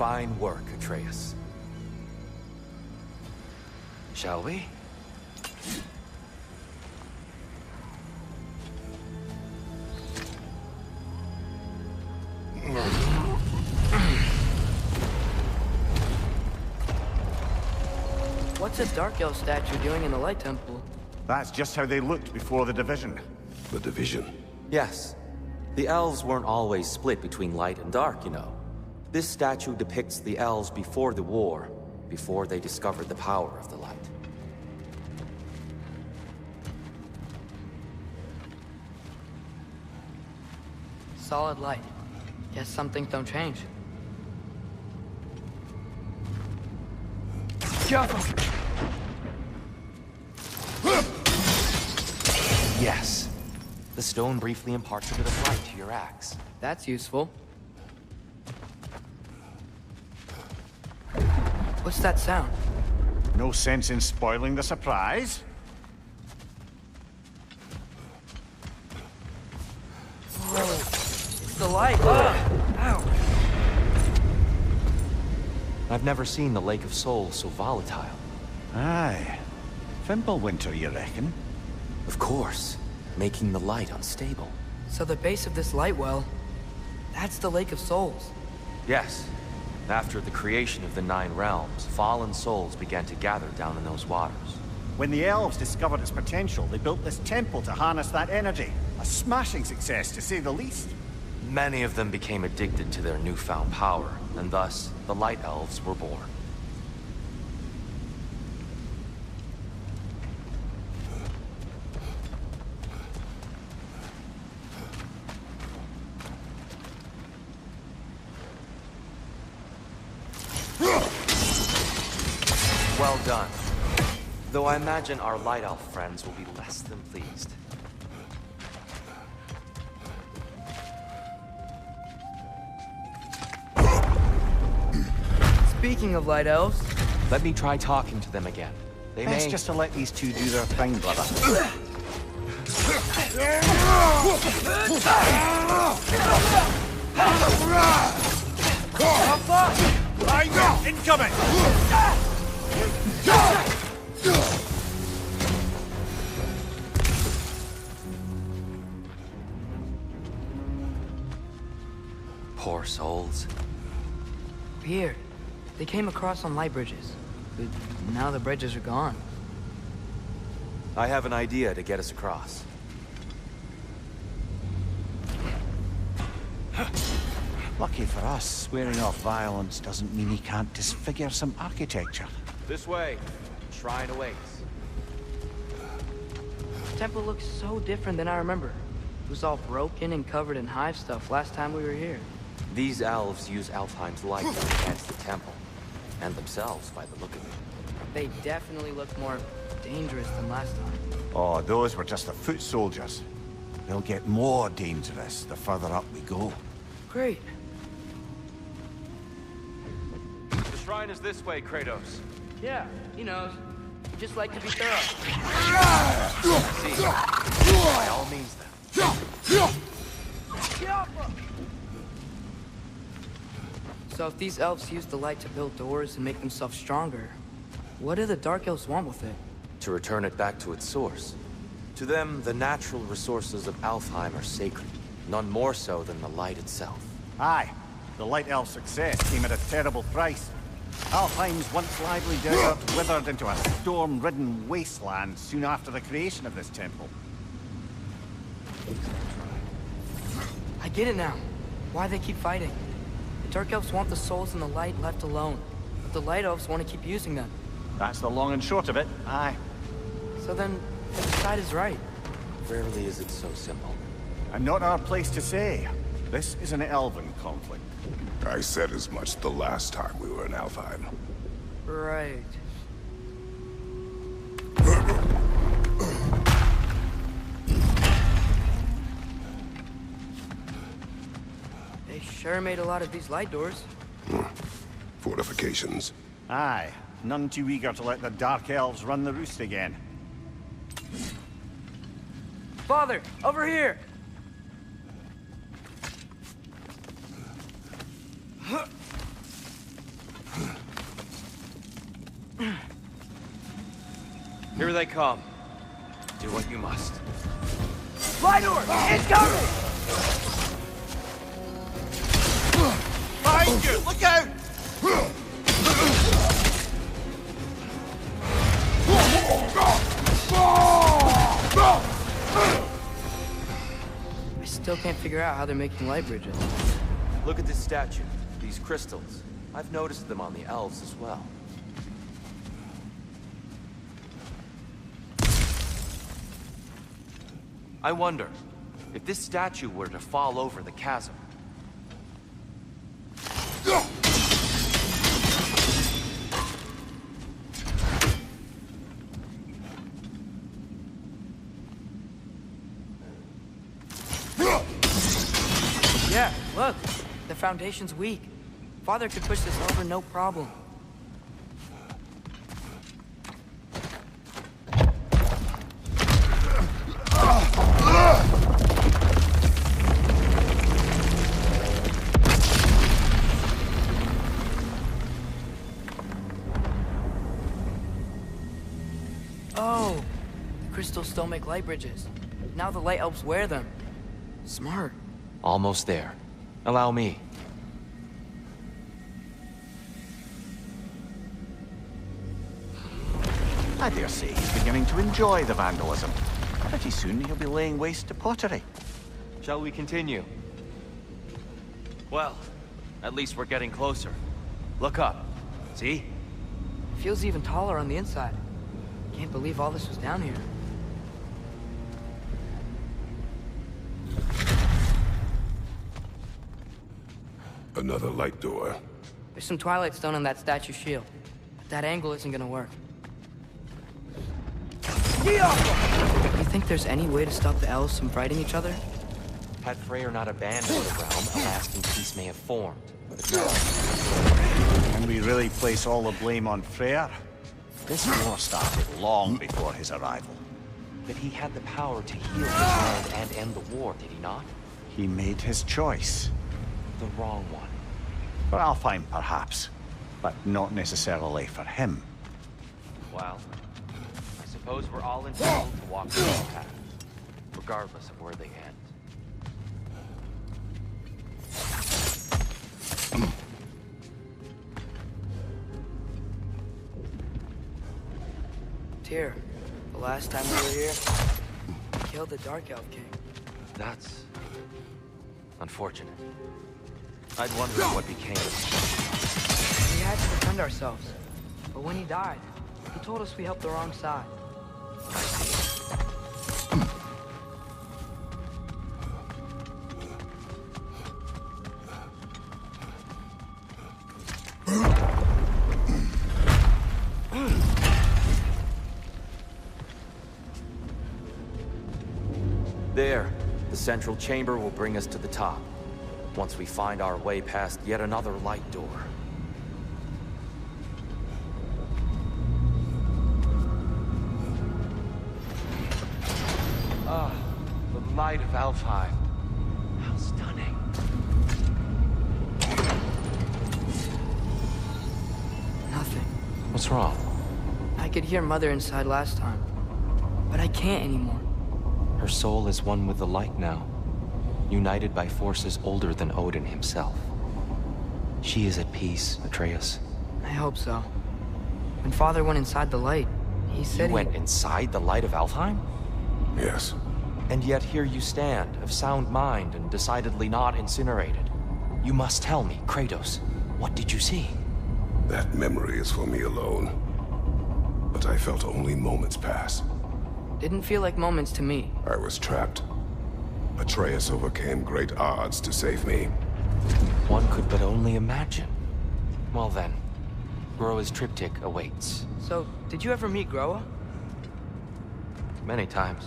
Fine work, Atreus. Shall we? What's a Dark Elf statue doing in the Light Temple? That's just how they looked before the division. The division. Yes. The elves weren't always split between light and dark, you know. This statue depicts the elves before the war, before they discovered the power of the light. Solid light. Guess some things don't change. Yes. The stone briefly imparts a bit of light to your axe. That's useful. What's that sound? No sense in spoiling the surprise. Whoa. It's the light. Ow. I've never seen the Lake of Souls so volatile. Aye. Fimbulwinter, you reckon? Of course, making the light unstable. So the base of this light well, that's the Lake of Souls. Yes. After the creation of the Nine Realms, fallen souls began to gather down in those waters. When the elves discovered its potential, they built this temple to harness that energy. A smashing success, to say the least. Many of them became addicted to their newfound power, and thus, the Light Elves were born. Well done. Though I imagine our Light Elf friends will be less than pleased. Speaking of Light Elves... Let me try talking to them again. They Best may... just to let these two do their thing, brother. I know! Incoming! Poor souls. Weird. They came across on light bridges. But now the bridges are gone. I have an idea to get us across. Lucky for us, swearing off violence doesn't mean he can't disfigure some architecture. This way. Shrine awaits. The temple looks so different than I remember. It was all broken and covered in hive stuff last time we were here. These elves use Alfheim's light to enhance the temple. And themselves, by the look of it. They definitely look more dangerous than last time. Oh, those were just the foot soldiers. They'll get more dangerous the further up we go. Great. The shrine is this way, Kratos. Yeah, he knows. We just like to be thorough. See, by all means then. So if these elves use the light to build doors and make themselves stronger, what do the Dark Elves want with it? To return it back to its source. To them, the natural resources of Alfheim are sacred. None more so than the light itself. Aye. The Light Elf's success came at a terrible price. Alfheim's once lively desert withered into a storm-ridden wasteland soon after the creation of this temple. I get it now. Why they keep fighting. The Dark Elves want the souls in the light left alone. But the Light Elves want to keep using them. That's the long and short of it, aye. So then, which side is right? Rarely is it so simple. And not our place to say. This is an elven conflict. I said as much the last time we were in Alfheim. Right. They sure made a lot of these light doors. Fortifications. Aye. None too eager to let the Dark Elves run the roost again. Father, over here! Here they come. Do what you must. Light orb! Incoming! Behind you! Look out! I still can't figure out how they're making light bridges. Look at this statue. These crystals. I've noticed them on the elves as well. I wonder, if this statue were to fall over the chasm... Yeah, look. The foundation's weak. Father could push this over no problem. Oh, the crystals still make light bridges. Now the light elves wear them. Smart. Almost there. Allow me. I dare say he's beginning to enjoy the vandalism. Pretty soon he'll be laying waste to pottery. Shall we continue? Well, at least we're getting closer. Look up. See? Feels even taller on the inside. Can't believe all this was down here. Another light door. There's some Twilight Stone on that statue shield. But that angle isn't gonna work. You think there's any way to stop the elves from fighting each other? Had Freyr not abandoned the realm, a lasting peace may have formed. But no. Can we really place all the blame on Freyr? This war started long before his arrival. But he had the power to heal his land and end the war, did he not? He made his choice. The wrong one. For Alfheim, perhaps. But not necessarily for him. Well, I suppose we're all entitled to walk their own path, regardless of where they end. Tyr, the last time we were here, we killed the Dark Elf King. That's... unfortunate. I'd wonder what became of him. We had to defend ourselves. But when he died, he told us we helped the wrong side. There, the central chamber will bring us to the top. Once we find our way past yet another light door. Ah, the light of Alfheim. How stunning. Nothing. What's wrong? I could hear Mother inside last time. But I can't anymore. Her soul is one with the light now, united by forces older than Odin himself. She is at peace, Atreus. I hope so. When Father went inside the light, he said You went inside the light of Alfheim? Yes. And yet here you stand, of sound mind and decidedly not incinerated. You must tell me, Kratos, what did you see? That memory is for me alone. But I felt only moments pass. Didn't feel like moments to me. I was trapped. Atreus overcame great odds to save me. One could but only imagine. Well then, Groa's triptych awaits. So, did you ever meet Groa? Many times.